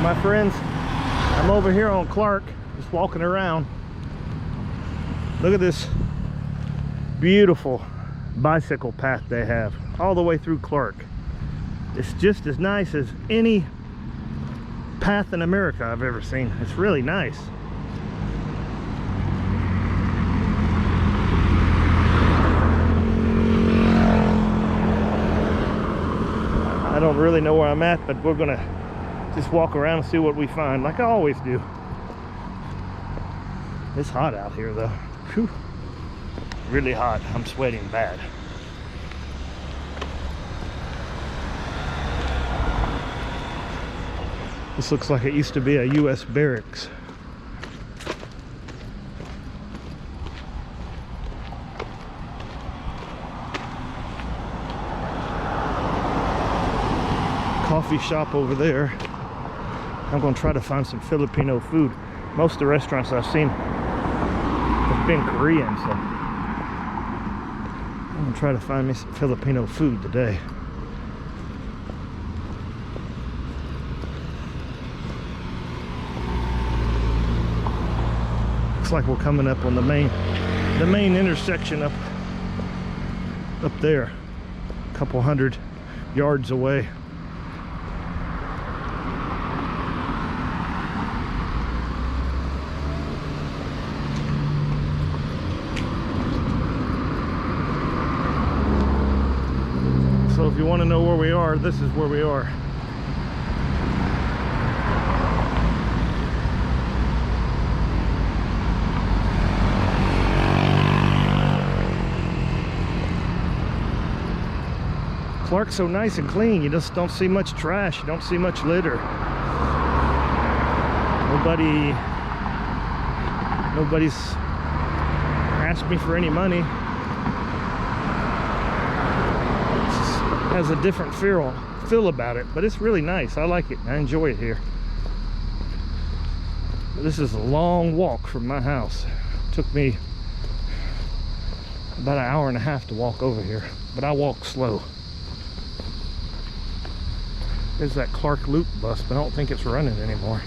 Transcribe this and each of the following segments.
My friends, I'm over here on Clark, just walking around. Look at this beautiful bicycle path they have all the way through Clark. It's just as nice as any path in America I've ever seen. It's really nice. I don't really know where I'm at, but we're gonna just walk around and see what we find, like I always do. It's hot out here though. Whew. Really hot. I'm sweating bad. This looks like it used to be a U.S. barracks. Coffee shop over there. I'm going to try to find some Filipino food. Most of the restaurants I've seen have been Korean, so I'm going to try to find me some Filipino food today. Looks like we're coming up on the main intersection up there, a couple hundred yards away. So if you want to know where we are, this is where we are. Clark's so nice and clean. You just don't see much trash. You don't see much litter. Nobody's asked me for any money. Has a different feel about it, but it's really nice. I like it. I enjoy it here. This is a long walk from my house. It took me about an hour and a half to walk over here, but I walk slow. There's that Clark Loop bus, but I don't think it's running anymore.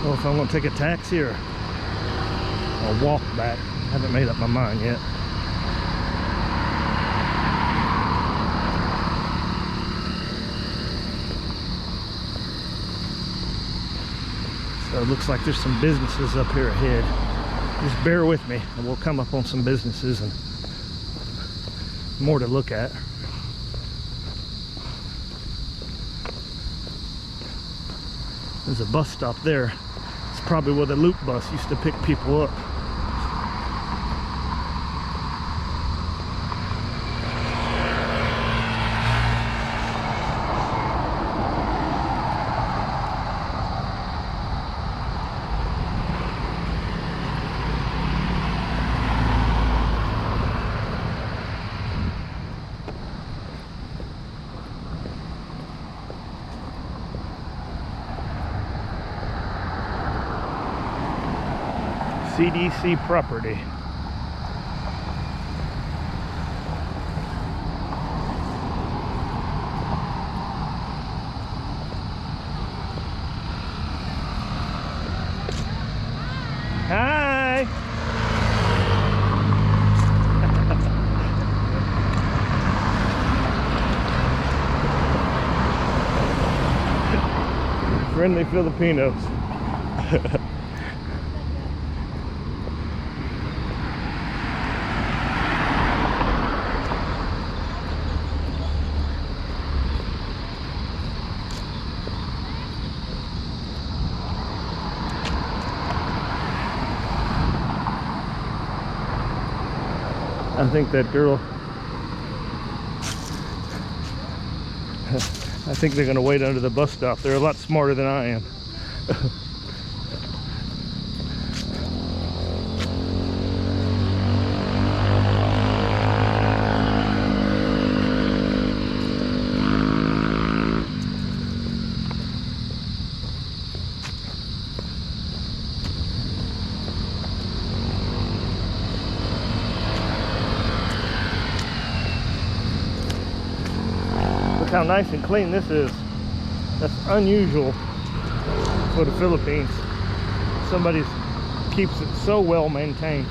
Well, if I'm going to take a taxi or I'll walk back. I haven't made up my mind yet. So it looks like there's some businesses up here ahead. Just bear with me and we'll come up on some businesses and more to look at. There's a bus stop there. It's probably where the loop bus used to pick people up. CDC property. Hi. Friendly Filipinos. I think that girl, I think they're going to wait under the bus stop. They're a lot smarter than I am. how nice and clean this is. That's unusual for the Philippines. Somebody keeps it so well maintained.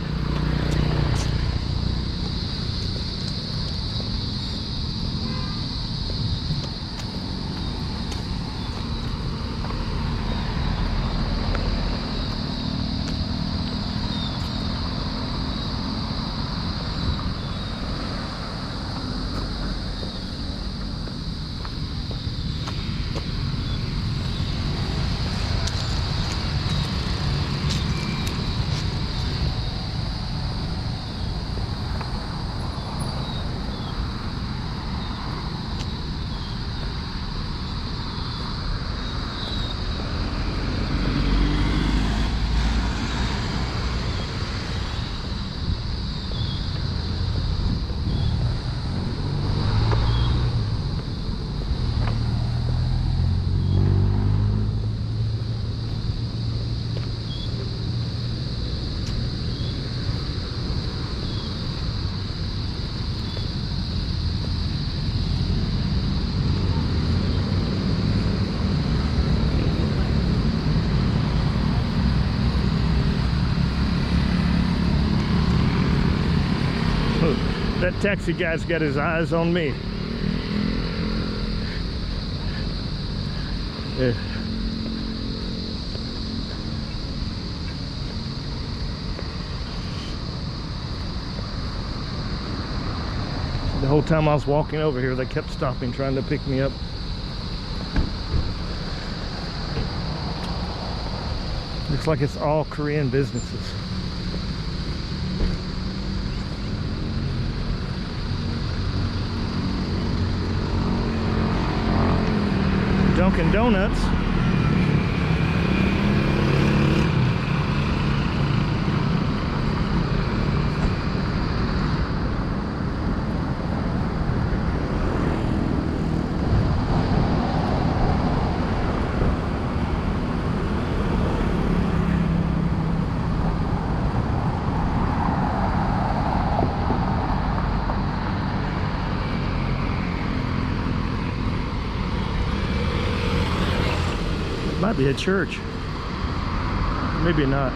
That taxi guy's got his eyes on me. Yeah. The whole time I was walking over here, they kept stopping, trying to pick me up. Looks like it's all Korean businesses. Dunkin' Donuts. Might be a church. Maybe not.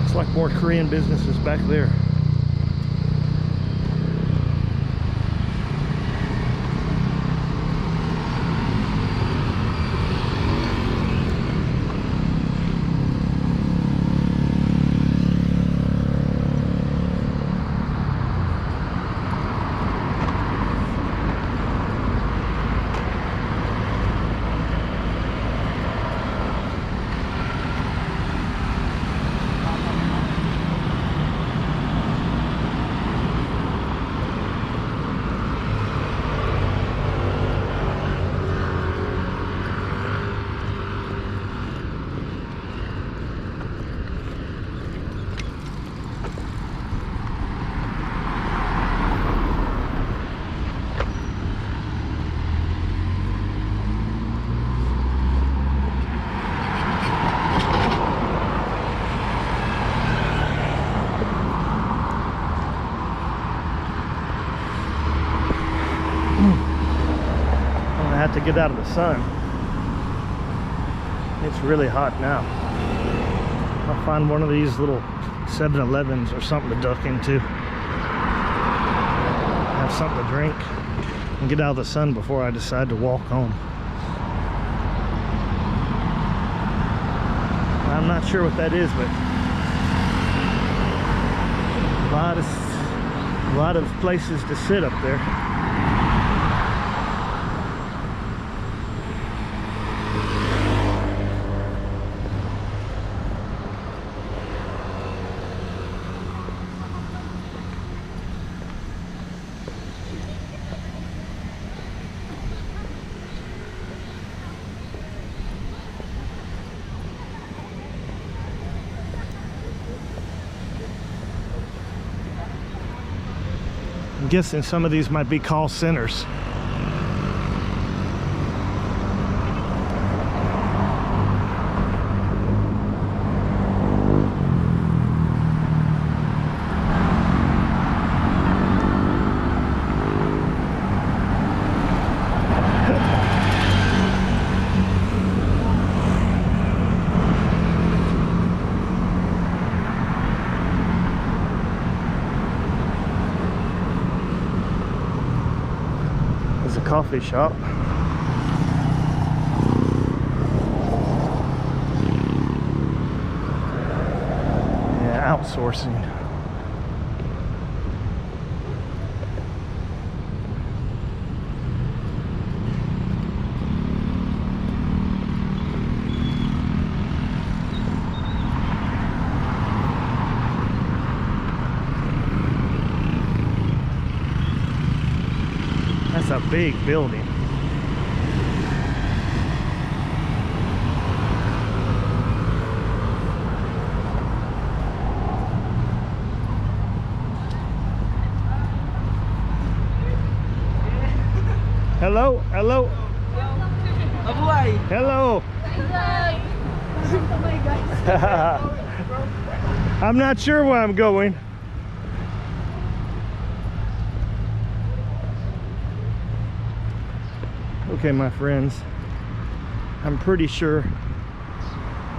It's like more Korean businesses back there. To get out of the sun. It's really hot now. I'll find one of these little 7-Elevens or something to duck into. Have something to drink and get out of the sun before I decide to walk home. I'm not sure what that is, but a lot of places to sit up there. I'm guessing some of these might be call centers. coffee shop. Yeah, outsourcing. That's a big building. Hello, hello. Hello. I'm not sure where I'm going. Okay, my friends, I'm pretty sure